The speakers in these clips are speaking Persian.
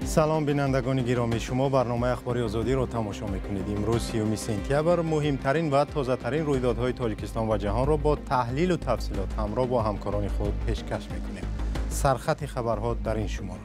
سلام بینندگان گرامی، شما برنامه اخباری آزادی را تماشا میکنید. امروز 30 سپتامبر مهمترین و تازه‌ترین رویدادهای تاجیکستان و جهان را با تحلیل و تفصیلات همراه با همکاران خود پیشکش میکنیم. سرخط خبرها در این شماره: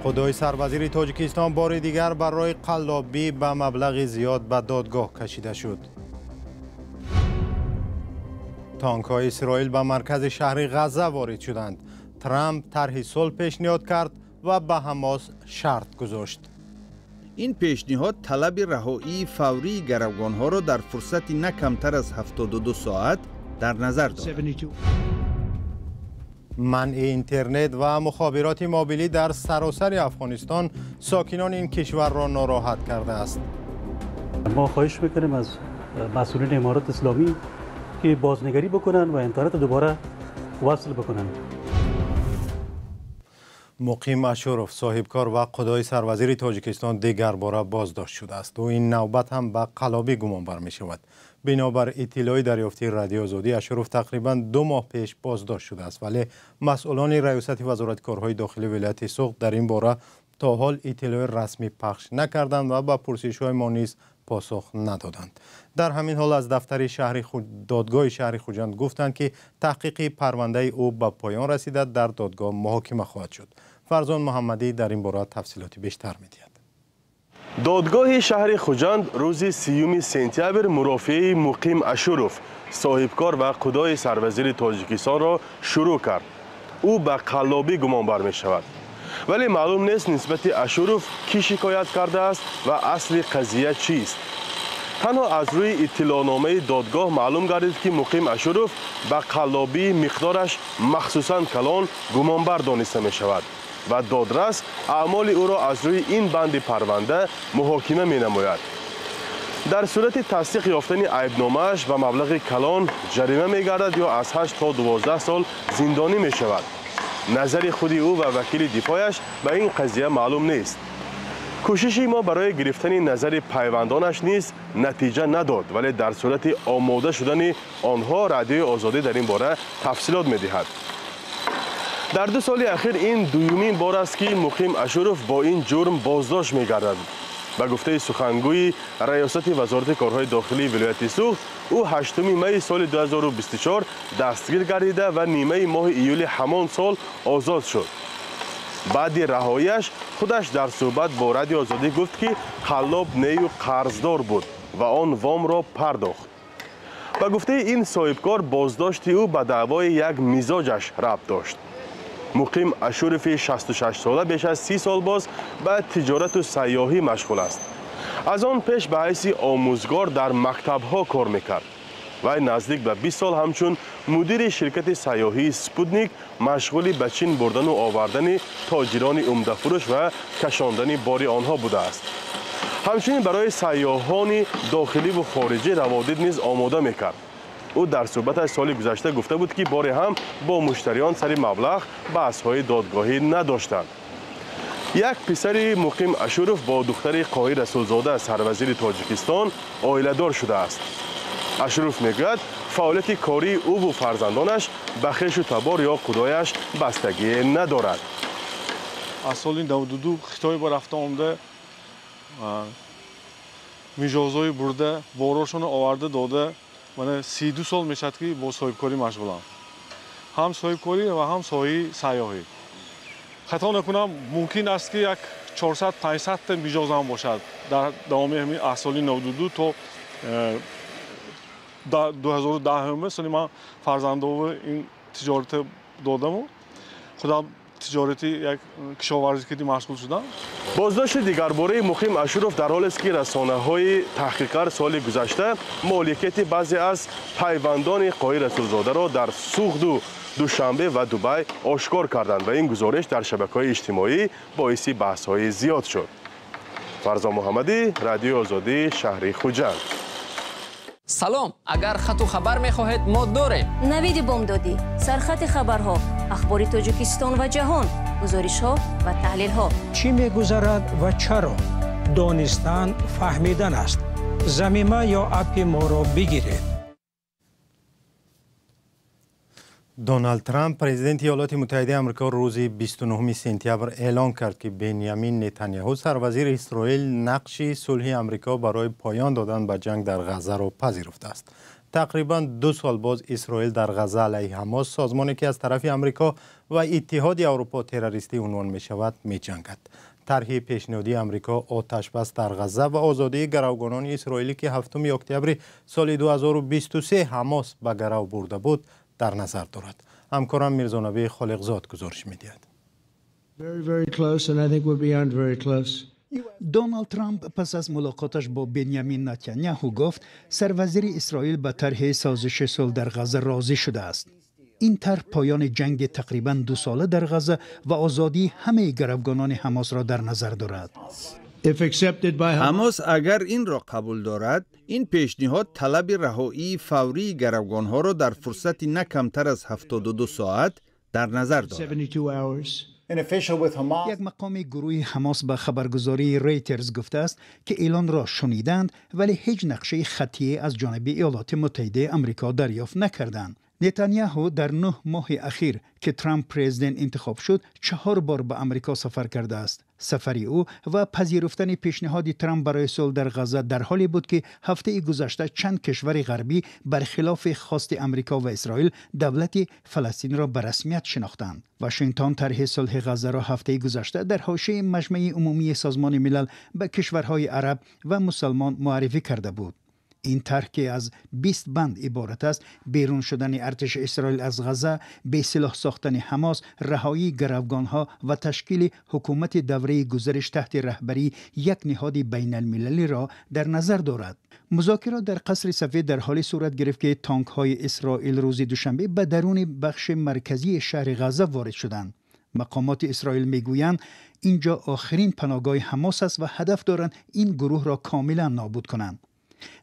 خدای سروزیر تاجیکستان بار دیگر برای قلابی به مبلغ زیاد به دادگاه کشیده شد. تانک‌های اسرائیل به مرکز شهر غزه وارد شدند. ترامپ طرح صلح پیشنهاد کرد و به حماس شرط گذاشت. این پیشنهاد طلب رهایی فوری گروگان‌ها را در فرصتی نه کمتر از 72 ساعت در نظر دارد. منع اینترنت و مخابرات موبیلی در سراسر افغانستان ساکنان این کشور را ناراحت کرده است. ما خواهش میکنیم از مسئولین امارات اسلامی که بازنگری بکنن و اینترنت دوباره وصل بکنن. مقیم اشوروف صاحبکار و خدای سروزیر تاجیکستان دیگر باره بازداشت شده است و این نوبت هم به قلابی گمان بر می شود. بنابر اطلاعی دریافتی رادیو آزادی، اشوروف تقریبا 2 ماه پیش بازداشت شده است، ولی مسئولان ریاست وزارت کارهای داخلی ولایت سوق در این باره تا حال اطلاع رسمی پخش نکردند و به پرسش‌های ما نیز پاسخ ندادند. در همین حال از دفتر دادگاه شهر خوجند گفتند که تحقیق پرونده او به پایان رسیده، در دادگاه محاکمه خواهد شد. فرزان محمدی در این باره تفصیلاتی بیشتر می‌دهد. دادگاه شهر خوجند روز 30 سپتامبر مرافعه مقیم اشوروف صاحبکار و خدای سروزیر تاجیکستان را شروع کرد. او به قلابی گمان بر می شود، ولی معلوم نیست نسبت اشوروف کی شکایت کرده است و اصل قضیه چیست. تنها از روی اطلاعنامه دادگاه معلوم گردید که مقیم اشوروف به قلابی مقدارش مخصوصاً کلان گمانبر دانسته می شود و دادرس اعمال او را از روی این بند پرونده محاکمه می نماید. در صورت تصدیق یافتن عیبنامه‌اش و مبلغ کلان جریمه می گردد یا از 8 تا 12 سال زندانی می شود. نظر خود او و وکیل دفاعش به این قضیه معلوم نیست. کوششی ما برای گرفتن نظر پیوندانش نیز نتیجه نداد، ولی در صورت آماده شدن آنها رادیو آزادی در این باره تفصیلات می دهد. در 2 سال اخیر این دومین بار است که مقیم اشوروف با این جرم بازداشت می گردد. به گفته سخنگوی ریاست وزارت کارهای داخلی ولایت سوق، او 8 می سال 2024 دستگیر گردیده و نیمه ماه ایول همان سال آزاد شد. بعد رهاییش خودش در صحبت با رادیو آزادی گفت که قلاب نیو قرضدار بود و آن وام را پرداخت. به گفته این صاحبکار بازداشت او به دعوای یک مزاجش ربط داشت. مقیم اشوروف 66 ساله بیش از 30 سال باز به تجارت و سیاحی مشغول است. از آن پیش به حیث آموزگار در مکتب‌ها کار میکرد و نزدیک به 20 سال همچون مدیر شرکت سیاحی سپوتنیک مشغول به چین بردن و آوردن تاجران عمده فروش و کشاندن بار آنها بوده است. همچنین برای سیاحان داخلی و خارجی روادید نیز آماده میکرد. او در صحبتش سال گذشته گفته بود که بار هم با مشتریان سر مبلغ بحث‌های دادگاهی نداشتند. یک پسر مقیم اشوروف با دختر قاهی رسولزاده سروزیر تاجیکستان عائله‌دار شده است. اشوروف میگوید فعالیت کاری او و فرزندانش به خویش و تبار یا خدایش بستگی ندارد. از سال 92 خطای با رفته آمده میجازهای برده باراشون آورده داده. من 32 سال میشد که با صاحبکاری مشغولم، هم صاحبکاری و هم سیاحی. خطا نکنم ممکن است که یک 400-500 تا میجاز هم باشد در دوام همین از سال 92 تا 2010 سال من فرزنده این تجارت دادم و خودم تجارتی یک کشاورزی کردی مشغول شدم. بازداشت دیگرباره مقیم اشوروف در حالی است که رسانه‌های تحقیقگر سال گذشته مالکیت بعضی از پیوندان قاهی رسولزاده را در سوق دوشنبه و دبی آشکار کردند و این گزارش در شبکه‌های اجتماعی باعث بحث‌های زیاد شد. فرزان محمدی، رادیو آزادی، شهر خوجند. سلام، اگر خط و خبر می‌خواهید ما داریم. نوید بامدادی، سرخط خبرها، اخبار تاجیکستان و جهان، گزارش‌ها و تحلیل‌ها. چی می‌گذرد و چرا؟ دانستن فهمیدن است. ضمیمه یا اپ ما را بگیرید. دونالد ترامپ پرزیدنت ایالات متحده آمریکا روز 29 سپتامبر اعلان کرد که بنیامین نتانیاهو سروزیر اسرائیل نقش صلح آمریکا برای پایان دادن به جنگ در غزه را پذیرفته است. تقریبا 2 سال باز اسرائیل در غزه علیه حماس، سازمانی که از طرف آمریکا و اتحاد اروپا تروریستی عنوان می شود، می جنگد. طرح پیشنهادی آمریکا آتش بس در غزه و آزادی گروگانان اسرائیلی که 7 اکتبر سال 2023 حماس به گرو برده بود در نظر دارد. همکارم میرزانبی خالقزاد گزارش می‌دهد. دونالد ترامپ پس از ملاقاتش با بنیامین نتانیاهو گفت سروزیر اسرائیل به طرح سازش صلح در غزه راضی شده است. این طرح پایان جنگ تقریباً 2 ساله در غزه و آزادی همه گروگانان حماس را در نظر دارد. حماس اگر این را قبول دارد، این پیشنهاد طلب رهایی فوری گروگانها را در فرصت نه کمتر از 72 ساعت در نظر دارد. یک مقام گروه حماس به خبرگزاری ریترز گفته است که اعلان را شنیدند ولی هیچ نقشه خطی از جانب ایالات متحده آمریکا دریافت نکردند. نتانیاهو در 9 ماه اخیر که ترامپ پرزیدنت انتخاب شد 4 بار به آمریکا سفر کرده است. سفر او و پذیرفتن پیشنهاد ترامپ برای صلح در غزه در حالی بود که هفته گذشته چند کشور غربی برخلاف خواست آمریکا و اسرائیل دولت فلسطین را به رسمیت شناختند. واشنگتن طرح صلح غزه را هفته گذشته در حاشیه مجمع عمومی سازمان ملل به کشورهای عرب و مسلمان معرفی کرده بود. این طرح که از 20 بند عبارت است: بیرون شدن ارتش اسرائیل از غزه، به سلاح ساختن حماس، رهایی گروگانها و تشکیل حکومت دوره گذرش تحت رهبری یک نهاد بین المللی را در نظر دارد. مذاکرات در قصر سفید در حال صورت گرفت که تانک های اسرائیل روز دوشنبه به درون بخش مرکزی شهر غزه وارد شدند. مقامات اسرائیل میگویند اینجا آخرین پناهگاه حماس است و هدف دارند این گروه را کاملا نابود کنند.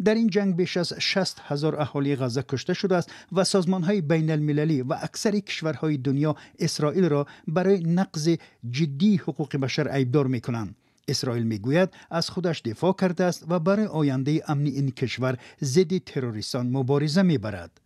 در این جنگ بیش از 60,000 اهالی غزه کشته شده است و سازمان‌های بین المللی و اکثر کشورهای دنیا اسرائیل را برای نقض جدی حقوق بشر عیبدار می‌کنند. اسرائیل میگوید از خودش دفاع کرده است و برای آینده امنی این کشور ضد تروریستان مبارزه می‌برد.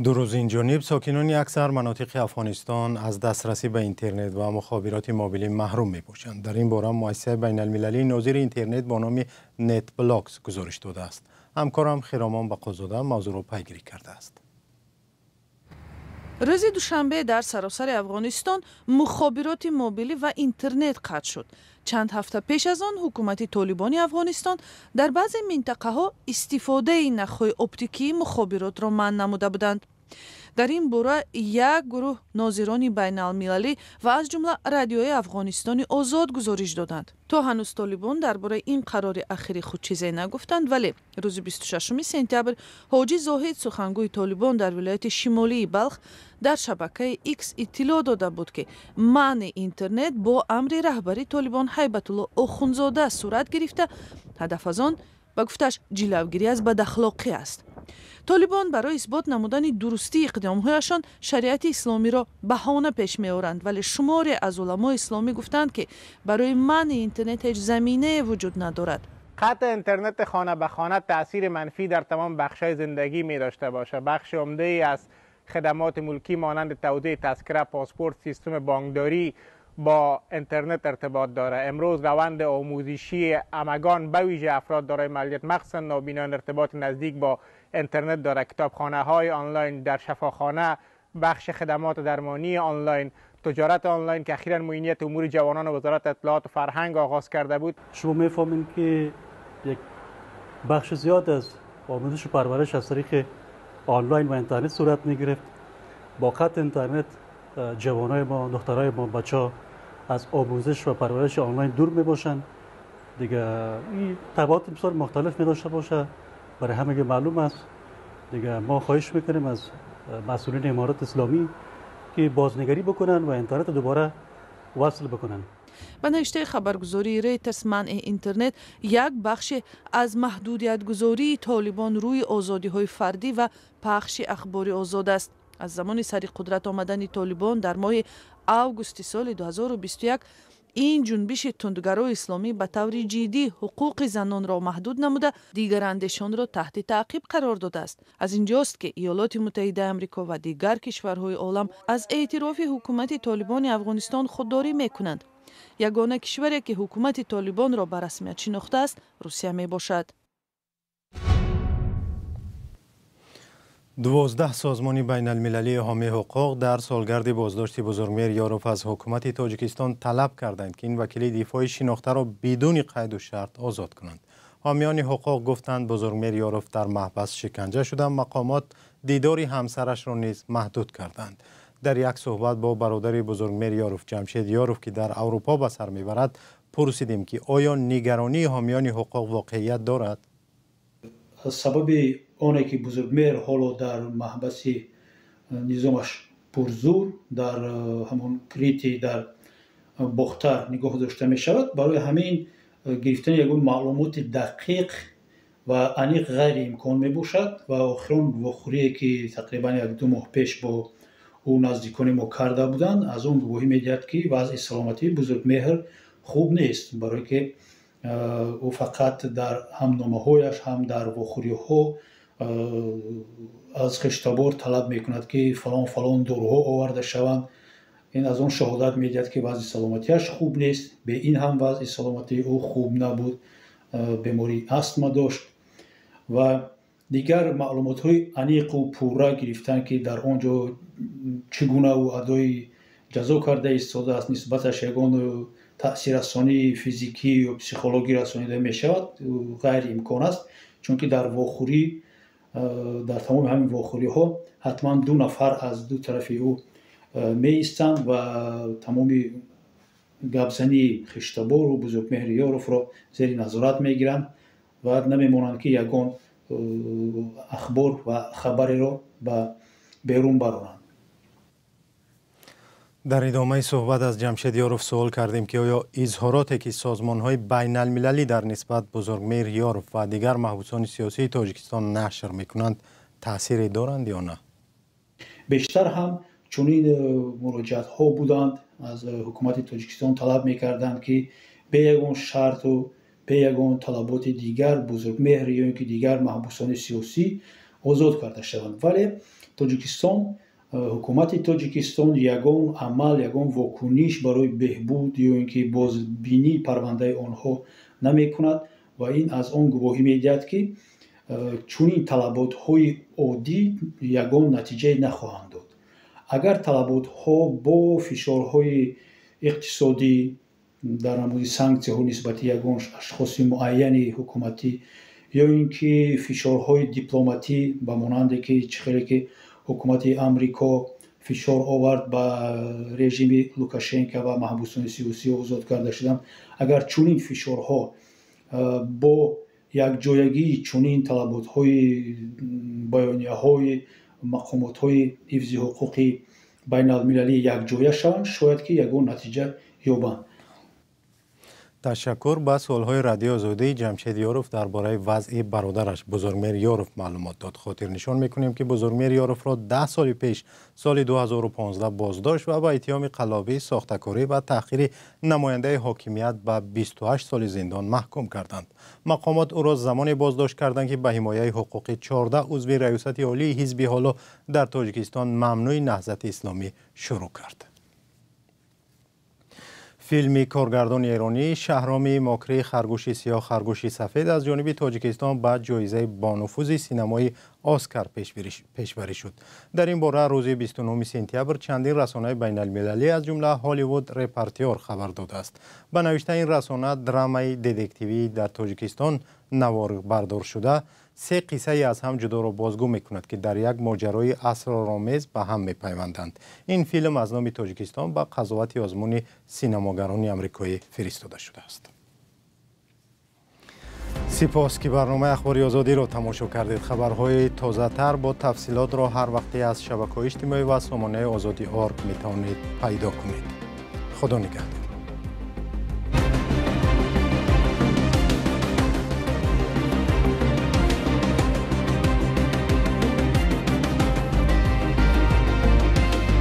دو روز این جانب ساکنان اکثر مناطق افغانستان از دسترسی به اینترنت و مخابرات موبیلی محروم می باشند. در این باره مؤسسه بین المللی ناظر اینترنت با نام نت بلاکس گزارش داده است. همکارم خیرامان بقازاده موضوع را پیگیری کرده است. روز دوشنبه در سراسر افغانستان مخابرات موبیلی و اینترنت قطع شد. چند هفته پیش از آن حکومت طالبان افغانستان در بعضی منطقه ها استفاده نخهای اپتیکی مخابرات را منع نموده بودند. در این باره یک گروه ناظران بین المللی و از جمله رادیوی افغانستان آزاد گزارش دادند. تا هنوز طالبان درباره این قرار اخیر خود چیزی نگفتند، ولی روز 26 سپتامبر حاجی زاهد سخنگوی طالبان در ولایت شمالی بلخ در شبکه ایکس اطلاع داده بود که منع اینترنت با امر رهبری طالبان هیبت الله آخوندزاده صورت گرفته. هدف از آن به گفتش جلوگیری از بداخلاقی است. طالبان برای اثبات نمودن درستی اقدامهایشان شریعت اسلامی را بهانه پیش می‌آورند، ولی شماری از علما اسلامی گفتند که برای منع اینترنت هیچ زمینه وجود ندارد. قطع اینترنت خانه به خانه تأثیر منفی در تمام بخش‌های زندگی می داشته باشه. بخش عمده‌ای از خدمات ملکی مانند توزیع تذکره، پاسپورت، سیستم بانکداری با اینترنت ارتباط داره. امروز روند آموزشی همگان به ویژه افراد دارای معلولیت مخصوصا نابینان ارتباط نزدیک با اینترنت داره. کتابخانه‌های آنلاین در شفاخانه، بخش خدمات درمانی آنلاین، تجارت آنلاین که اخیراً معینیت امور جوانان وزارت اطلاعات و فرهنگ آغاز کرده بود. شما می‌فهمید که یک بخش زیاد از آموزش و پرورش از طریق آنلاین و اینترنت صورت می‌گرفت. با قطع اینترنت جوانای ما، دخترای ما، بچه‌ها از آموزش و پرورش آنلاین دور می‌باشند. دیگه این تبعات بسیار مختلف می‌داشته باشه. برای همه معلوم است. دیگه ما خواهش میکنیم از مسئولین امارات اسلامی که بازنگری بکنن و اینترنت دوباره وصل بکنن. به نوشته خبرگزاری ریترز منع اینترنت یک بخش از محدودیت گذاری طالبان روی آزادی های فردی و پخش اخبار آزاد است. از زمان سر قدرت آمدن طالبان در ماه اوگوست سال 2021 این جنبش تندگرای اسلامی به طور جدی حقوق زنان را محدود نموده دیگر اندیشان را تحت تعقیب قرار داده است. از اینجاست که ایالات متحده آمریکا و دیگر کشورهای عالم از اعتراف حکومت طالبان افغانستان خودداری میکنند. یگانه کشوری که حکومت طالبان را به رسمیت شناخته است روسیه می باشد. 12 سازمان بین المللی حامی حقوق در سالگرد بازداشت بزرگمهر یاروف از حکومت تاجیکستان طلب کردند که این وکیل دفاعی شناخته را بدون قید و شرط آزاد کنند. حامیان حقوق گفتند بزرگمهر یاروف در محبس شکنجه شده، مقامات دیدار همسرش را نیز محدود کردند. در یک صحبت با برادر بزرگمهر یاروف جمشید یاروف که در اروپا به سر میبرد پرسیدیم که آیا نگرانی حامیان حقوق واقعیت دارد؟ سبب آنه که بزرگمهر حالا در محبس نظامش پرزور در همون کریتی در باختر نگاه داشته می شود، برای همین گرفتن یک معلومات دقیق و عمیق غیر امکان می باشد و آخرین واخوری که تقریبا 1-2 ماه پیش با او نزدیکان ما کرده بودند از اون گواهی می دهد که وضع سلامتی بزرگمهر خوب نیست، برای که او فقط در هم نامه‌هایش هم در واخوری‌ها از خشتبار طلب میکند که فلان داروها آورده شوند. این از اون شهادت میدهد که وضع سلامتیش خوب نیست. به این هم وضع سلامتی او خوب نبود، بیماری استما داشت و دیگر معلومات های عمیق و پوره گرفتن که در آنجا چگونه او ادای جزا کرده ایستاده است، نسبتش یگان تأثیر رسانی فیزیکی و پسیکولوژی رسانیده می شود غیر امکان است، چون که در واخوری در تمام همین واخوری ها حتما 2 نفر از دو طرف او می ایستند و تمام گپزنی خشتبار و بزرگمهر یاروف را زیر نظارت می گیرند و نمی مانند که یگان اخبار و خبری را به بیرون برانند. در ادامه صحبت از جمشید یاروف سوال کردیم که آیا اظهاراتی که سازمان‌های بین المللی در نسبت بزرگمهر یاروف و دیگر محبوسان سیاسی تاجیکستان نشر می‌کنند تأثیری دارند یا نه؟ بیشتر هم چنین مراجعت‌ها بودند، از حکومت تاجیکستان طلب می‌کردند که به یگان شرط و به یگان طلبات دیگر بزرگمهر یا اینکه دیگر محبوسان سیاسی آزاد کرده شوند، ولی تاجیکستان حکومت تاجیکستان یگان عمل یگان واکنش برای بهبود یا اینکه بازبینی پرونده آنها نمی کند و این از آن گواهی می دهد که چنین طلبات های عادی یگان نتیجه نخواهند داد. اگر طلبات ها با فشارهای اقتصادی در نمود سانکسیون ها نسبت یگان اشخاص معینی حکومتی یا اینکه فشارهای دیپلماتی به مانند که چخیلی که حکومت امریکا فشار آورد به رژیم لوکاشنکو و محبوسان سیاسی آزاد کرده شدن، اگر چنین فشارها با یک جایگی چنین طلبات‌های بیانیه‌های مقامات‌های حفظ حقوق بین المللی یک جایه شوند، شاید که یگان نتیجه یابند. تشکر. به سوال‌های رادیو آزادی جمشید یاروف درباره وضع برادرش بزرگمهر یاروف معلومات داد. خاطر نشان می‌کنیم که بزرگمهر یاروف را 10 سال پیش سال 2015 بازداشت و با اتهام قلابی، ساخته‌کاری و تأخیر نماینده حاکمیت به 28 سال زندان محکوم کردند. مقامات او را زمان بازداشت کردند که به حمایت حقوق 14 عضو ریاست عالی حزب حالا در تاجیکستان ممنوع نهضت اسلامی شروع کرد. فیلم کارگردان ایرانی شهرام ماکری خرگوش سیاه خرگوش سفید از جانب تاجیکستان به جایزه بانفوذ سینمایی اسکار پیشبری شد. در این باره روز 29 سپتامبر چندین رسانه بین المللی از جمله هالیوود رپورتر خبر داده است. به نوشته این رسانه درامای ددکتیوی در تاجیکستان نوار بردار شده 3 قصه از هم جدا را بازگو میکند که در یک ماجرای اسرارآمیز به هم میپیوندند. این فیلم از نام تاجیکستان به قضاوت آزمون سینماگران آمریکایی فرستاده شده است. سپاس که برنامه اخباری آزادی را تماشا کردید. خبرهای تازه تر با تفصیلات را هر وقتی از شبکه‌های اجتماعی و سامانه آزادی آرگ میتوانید پیدا کنید. خدا نگهدار.